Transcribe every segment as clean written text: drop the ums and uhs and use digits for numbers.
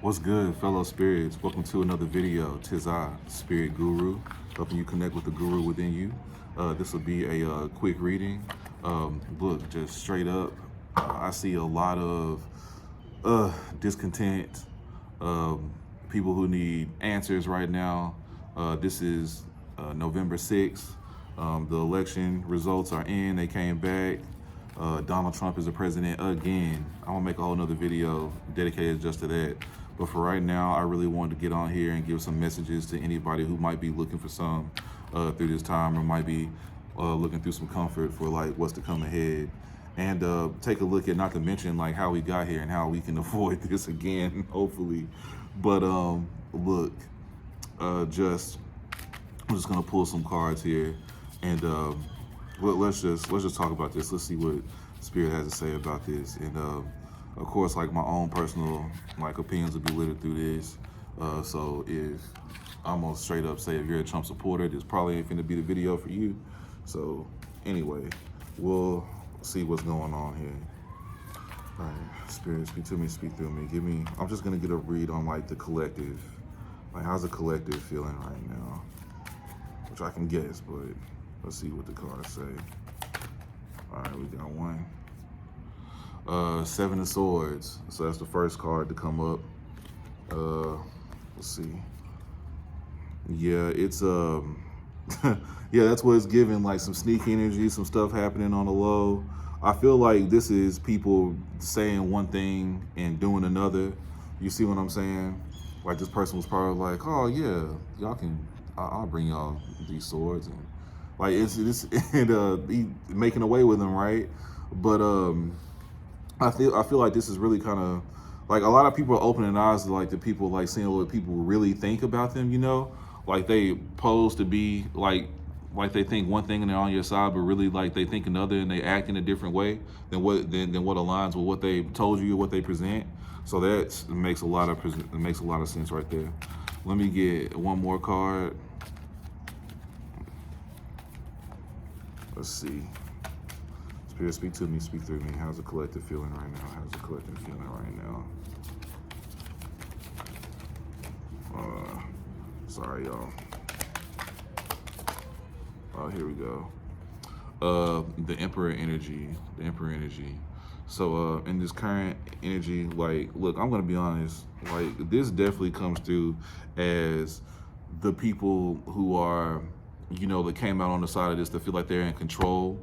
What's good, fellow spirits? Welcome to another video. Tis I, Spirit Guru, helping you connect with the guru within you. This will be a quick reading. Look, just straight up, I see a lot of discontent, people who need answers right now. This is November 6th. The election results are in. They came back. Donald Trump is the president again. I'm gonna make a whole nother video dedicated just to that. But for right now, I really wanted to get on here and give some messages to anybody who might be looking for some through this time, or might be looking through some comfort for like what's to come ahead. And take a look at, not to mention like how we got here and how we can avoid this again, hopefully. But look, I'm just gonna pull some cards here, and let's just talk about this. Let's see what Spirit has to say about this. And of course, like my own personal like opinions will be littered through this. So if I'm gonna straight up say, if you're a Trump supporter, this probably ain't gonna be the video for you. So anyway, we'll see what's going on here. All right, Spirit, speak to me, speak through me. I'm just gonna get a read on like the collective. Like, how's the collective feeling right now? Which I can guess, but let's see what the cards say. All right, we got one. Seven of Swords. So that's the first card to come up. Let's see. Yeah, it's yeah, that's what it's giving, like some sneak energy, some stuff happening on the low. I feel like this is people saying one thing and doing another. You see what I'm saying? Like, this person was probably like, oh yeah, y'all can, I'll bring y'all these swords, and like it's and he making away with them, right? But I feel like this is really kind of like a lot of people are opening eyes to like the people, like seeing what people really think about them, you know? Like they pose to be like they think one thing and they're on your side, but really like they think another, and they act in a different way than what aligns with what they told you or what they present. So that makes a lot of sense right there. Let me get one more card. Let's see. Spirit, speak to me, speak through me. How's the collective feeling right now? How's the collective feeling right now? Sorry, y'all. Oh, here we go. The Emperor energy. The Emperor energy. So in this current energy, like, look, I'm gonna be honest, like this definitely comes through as the people who are, you know, that came out on the side of this, that feel like they're in control.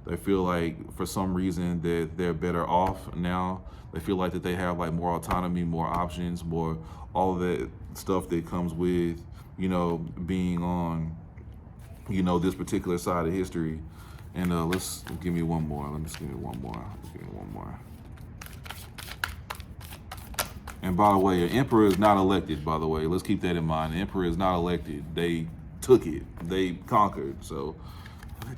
They feel like for some reason that they're better off now. They feel like that they have like more autonomy, more options, more all of that stuff that comes with, you know, being on, you know, this particular side of history. And let's give me one more. Give me one more. And by the way, an emperor is not elected, by the way. Let's keep that in mind. The emperor is not elected. They took it. They conquered. So,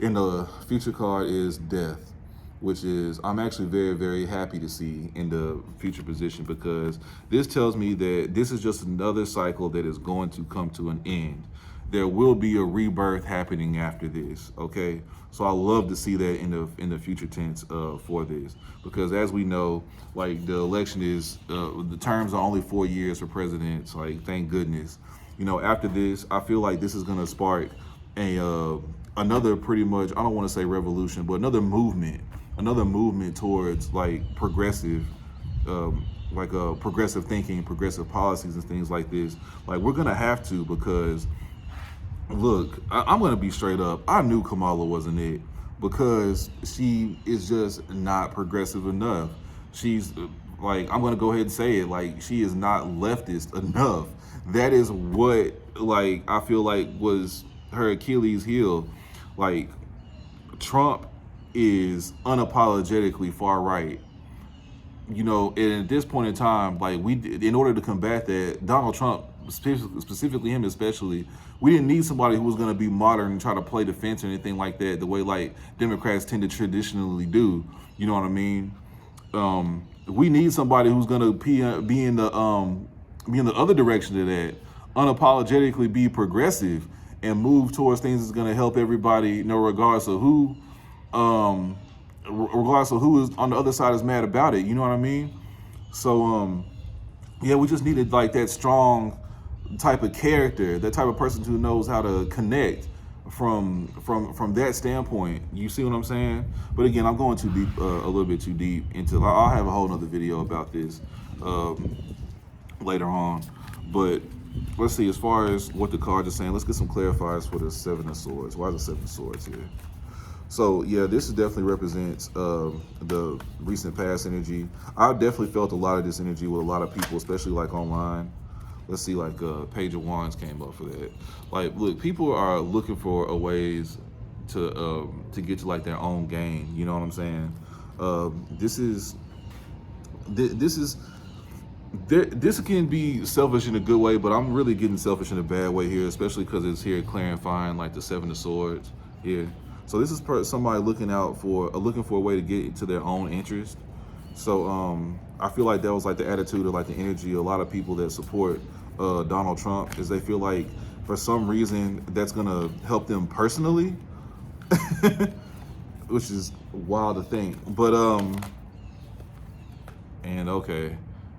and the future card is death, which is, I'm actually very, very happy to see in the future position, because this tells me that this is just another cycle that is going to come to an end. There will be a rebirth happening after this, okay? So I love to see that in the future tense for this, because as we know, like the election is, the terms are only 4 years for presidents, like thank goodness. You know, after this, I feel like this is gonna spark another pretty much, I don't wanna say revolution, but another movement towards like progressive, progressive thinking, progressive policies and things like this. Like we're gonna have to, because look, I'm gonna be straight up. I knew Kamala wasn't it, because she is just not progressive enough. She's like, I'm gonna go ahead and say it, like she is not leftist enough. That is what, like, I feel like was her Achilles heel. Like, Trump is unapologetically far right. You know, and at this point in time, like in order to combat that, Donald Trump, specifically him especially, we didn't need somebody who was going to be modern and try to play defense or anything like that, the way like Democrats tend to traditionally do. You know what I mean? We need somebody who's going to be in the other direction of that, unapologetically be progressive and move towards things that's going to help everybody, you know, regardless of who is on the other side is mad about it. You know what I mean? So Yeah, we just needed like that strong type of character, that type of person who knows how to connect from that standpoint. You see what I'm saying? But again, I'm going too deep, a little bit too deep into. I'll have a whole nother video about this later on. But let's see, as far as what the cards are saying, let's get some clarifiers for the Seven of Swords. Why is the Seven of Swords here? So yeah, this is definitely represents the recent past energy. I've definitely felt a lot of this energy with a lot of people, especially like online. Let's see, like Page of Wands came up for that. Like, look, people are looking for a ways to get to like their own gain. You know what I'm saying? This is this can be selfish in a good way, but I'm really getting selfish in a bad way here, especially because it's here clarifying like the Seven of Swords here. So this is somebody looking for a way to get to their own interest. So I feel like that was like the attitude or like the energy of a lot of people that support Donald Trump, is they feel like for some reason that's gonna help them personally, which is wild to think. But and okay,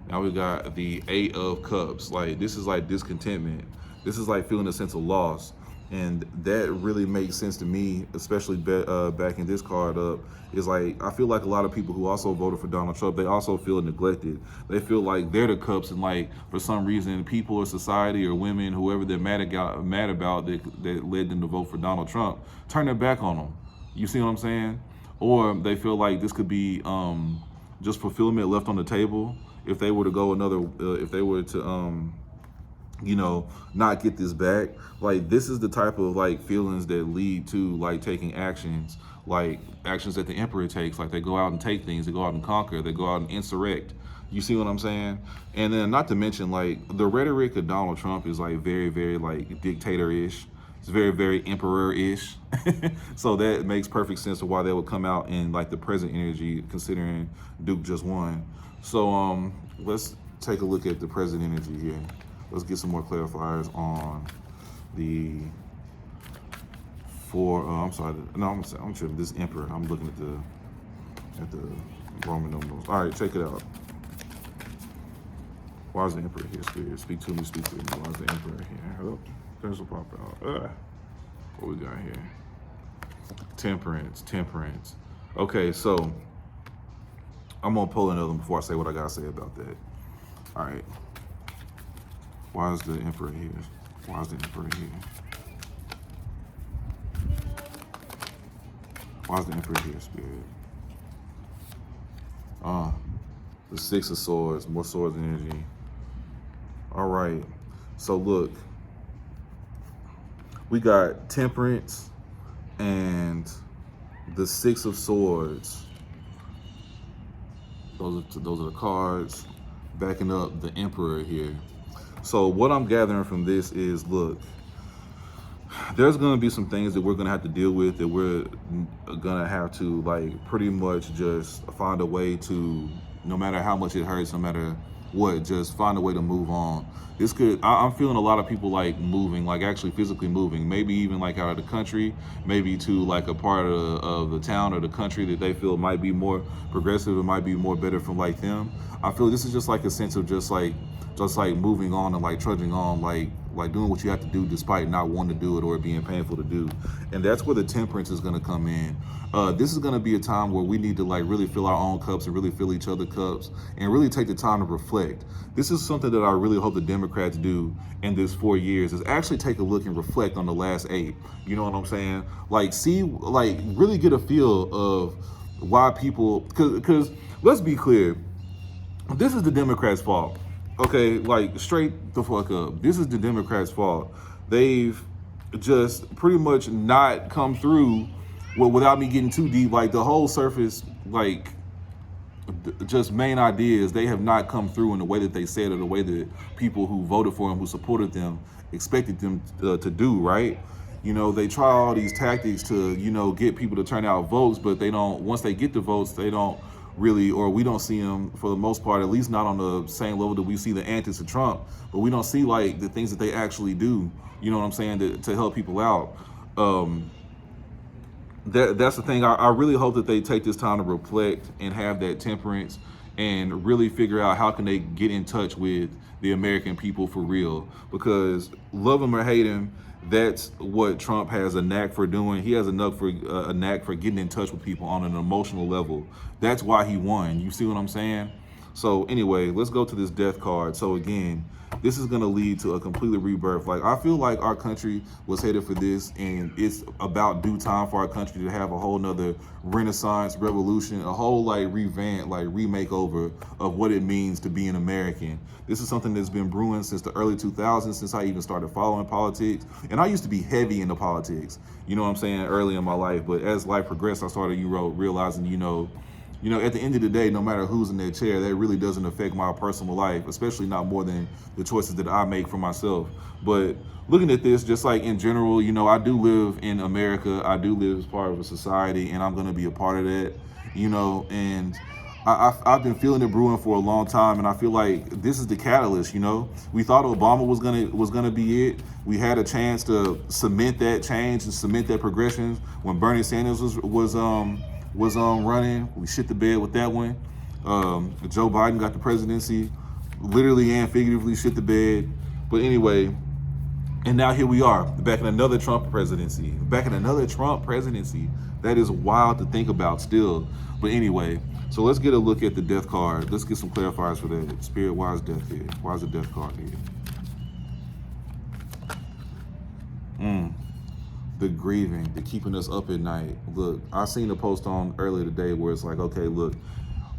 now we got the Eight of Cups. Like, this is like discontentment. This is like feeling a sense of loss. And that really makes sense to me, especially backing this card up, is like, I feel like a lot of people who also voted for Donald Trump, they also feel neglected. They feel like they're the cups, and like, for some reason, people or society or women, whoever they're mad about that led them to vote for Donald Trump, turn their back on them. You see what I'm saying? Or they feel like this could be just fulfillment left on the table if they were to go another, if they were to, you know, not get this back. Like, this is the type of like feelings that lead to like taking actions, like actions that the emperor takes. Like, they go out and take things, they go out and conquer, they go out and insurrect. You see what I'm saying? And then not to mention, like, the rhetoric of Donald Trump is like very, very like dictator-ish. It's very, very emperor-ish. So that makes perfect sense of why they would come out in like the present energy, considering Duke just won. So let's take a look at the present energy here. Let's get some more clarifiers on the I'm sorry. No, I'm tripping. This Emperor. I'm looking at the Roman numerals. All right, check it out. Why is the Emperor here, Spirit? Speak to me, speak to me. Why is the Emperor here? Oh, there's a pop out. What we got here? Temperance, temperance. Okay, so I'm gonna pull another one before I say what I gotta say about that. All right. Why is the Emperor here? Why is the Emperor here? Why is the Emperor here, Spirit? The Six of Swords, more swords energy. All right. So look, we got temperance and the Six of Swords. Those are the cards backing up the Emperor here. So what I'm gathering from this is, look, there's going to be some things that we're going to have to deal with, that we're going to have to like pretty much just find a way to, no matter how much it hurts, no matter what, just find a way to move on. This could, I'm feeling a lot of people like moving, like actually physically moving, maybe even like out of the country, maybe to like a part of the town or the country that they feel might be more progressive, it might be more better from like them. I feel this is just like a sense of just like moving on and like trudging on, like doing what you have to do despite not wanting to do it or it being painful to do. And that's where the temperance is going to come in. This is going to be a time where we need to like really fill our own cups and really fill each other's cups and really take the time to reflect. This is something that I really hope the Democrats do in this 4 years, is actually take a look and reflect on the last 8. You know what I'm saying? Like, see, like really get a feel of why people, because let's be clear, this is the Democrats' fault. Okay, like straight the fuck up. This is the Democrats' fault. They've just pretty much not come through, well, without me getting too deep, like the whole surface, like just main ideas, they have not come through in the way that they said, or the way that people who voted for them, who supported them, expected them to do, right? You know, they try all these tactics to, you know, get people to turn out votes, but they don't, once they get the votes, they don't really, or we don't see them for the most part, at least not on the same level that we see the antics of Trump, but we don't see like the things that they actually do, you know what I'm saying, to help people out. That's the thing. I really hope that they take this time to reflect and have that temperance and really figure out how can they get in touch with the American people for real. Because love him or hate him, that's what Trump has a knack for doing. He has a knack for getting in touch with people on an emotional level. That's why he won. You see what I'm saying? So anyway, let's go to this death card. So again, this is going to lead to a completely rebirth. Like, I feel like our country was headed for this, and it's about due time for our country to have a whole nother renaissance, revolution, a whole like revamp, like remake over of what it means to be an American. This is something that's been brewing since the early 2000s, since I even started following politics. And I used to be heavy into politics, you know what I'm saying, early in my life. But as life progressed, I started, realizing, at the end of the day, no matter who's in that chair, that really doesn't affect my personal life, especially not more than the choices that I make for myself. But looking at this, just like in general, I do live in America. I do live as part of a society, and I'm going to be a part of that, and I've been feeling it brewing for a long time, and I feel like this is the catalyst. We thought Obama was gonna be it. We had a chance to cement that change and cement that progression when Bernie Sanders was running. We shit the bed with that one. Joe Biden got the presidency, literally and figuratively shit the bed. But anyway, and now here we are, back in another Trump presidency. That is wild to think about still. But anyway, so let's get a look at the death card. Let's get some clarifiers for that. Spirit, why is death here? Why is the death card here? The grieving, the keeping us up at night. Look, I seen a post on earlier today where it's like, okay, look,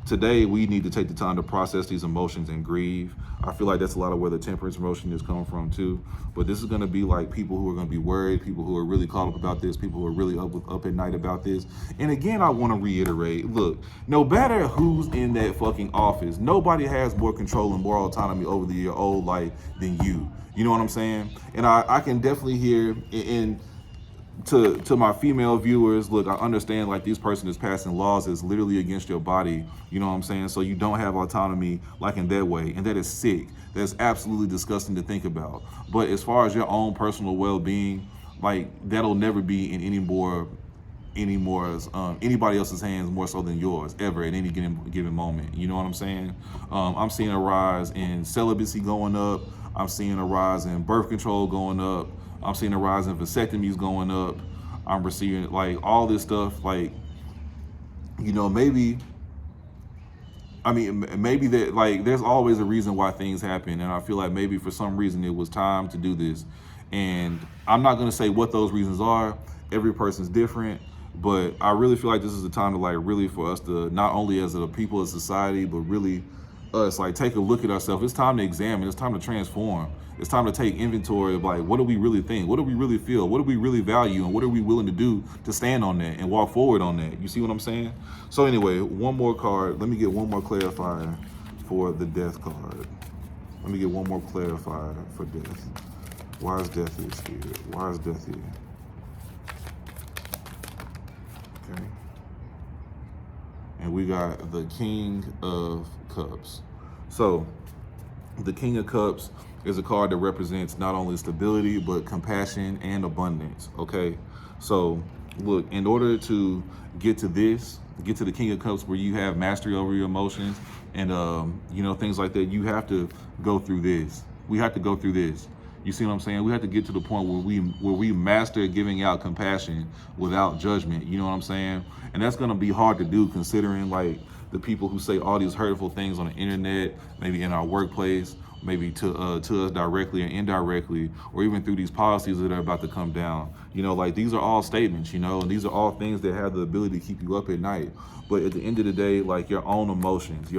today we need to take the time to process these emotions and grieve. I feel like that's a lot of where the temperance emotion is coming from too. But this is going to be like people who are going to be worried, people who are really caught up about this, people who are really up at night about this. And again, I want to reiterate, look, no matter who's in that fucking office, nobody has more control and more autonomy over your old life than you. You know what I'm saying? And I can definitely hear to my female viewers, look, I understand like this person is passing laws that's literally against your body, you know what I'm saying? So you don't have autonomy like in that way, and that is sick. That's absolutely disgusting to think about. But as far as your own personal well-being, like that'll never be in anybody else's hands more so than yours ever at any given moment. You know what I'm saying? I'm seeing a rise in celibacy going up. I'm seeing a rise in birth control going up. I'm seeing a rise in vasectomies going up. I'm receiving like all this stuff, like, maybe that like there's always a reason why things happen. And I feel like maybe for some reason it was time to do this. And I'm not going to say what those reasons are. Every person's different. But I really feel like this is the time to like really for us to not only as a people, as society, but really us like take a look at ourselves. It's time to examine. It's time to transform. It's time to take inventory of like, what do we really think? What do we really feel? What do we really value? And what are we willing to do to stand on that and walk forward on that? You see what I'm saying? So anyway, one more card. Let me get one more clarifier for the death card. Let me get one more clarifier for death. Why is death here, Spirit? Why is death here? Okay. And we got the King of Cups. So the King of Cups is a card that represents not only stability, but compassion and abundance, okay? So look, in order to get to the King of Cups where you have mastery over your emotions and, things like that, you have to go through this. We have to go through this. You see what I'm saying? We have to get to the point where we master giving out compassion without judgment. You know what I'm saying? And that's gonna be hard to do considering like the people who say all these hurtful things on the internet, maybe in our workplace, maybe to us directly or indirectly, or even through these policies that are about to come down. Like these are all statements, and these are all things that have the ability to keep you up at night. But at the end of the day, like your own emotions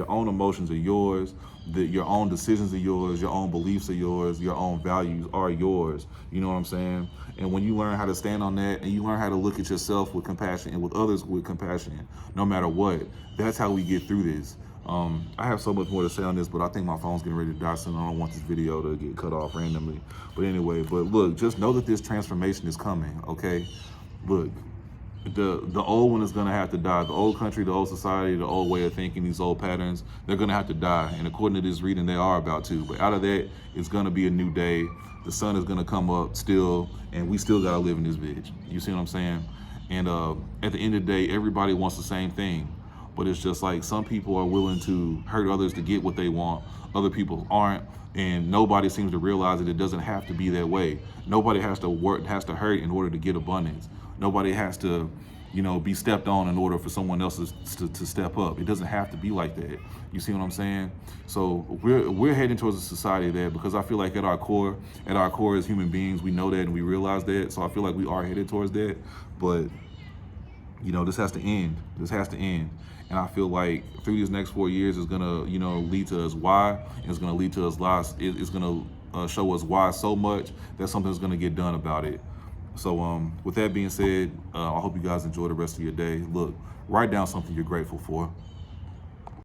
are yours. Your own decisions are yours. Your own beliefs are yours. Your own values are yours. You know what I'm saying? And when you learn how to stand on that and you learn how to look at yourself with compassion and with others with compassion, no matter what, that's how we get through this. I have so much more to say on this, but I think my phone's getting ready to die soon. I don't want this video to get cut off randomly. But anyway, look, just know that this transformation is coming, okay? Look, the old one is going to have to die. The old country, the old society, the old way of thinking, these old patterns, they're going to have to die. And according to this reading, they are about to. But out of that, it's going to be a new day. The sun is going to come up still, and we still got to live in this bitch. You see what I'm saying? And at the end of the day, everybody wants the same thing. but it's just like some people are willing to hurt others to get what they want. Other people aren't, and nobody seems to realize that it doesn't have to be that way. Nobody has to hurt in order to get abundance. Nobody has to, be stepped on in order for someone else to step up. It doesn't have to be like that. You see what I'm saying? So we're heading towards a society that, because I feel like at our core as human beings, we know that and we realize that. So I feel like we are headed towards that. But this has to end. This has to end. And I feel like through these next 4 years is gonna, lead to us why. And it's gonna lead to us lots. It's gonna show us why so much that something's gonna get done about it. So with that being said, I hope you guys enjoy the rest of your day. Look, write down something you're grateful for.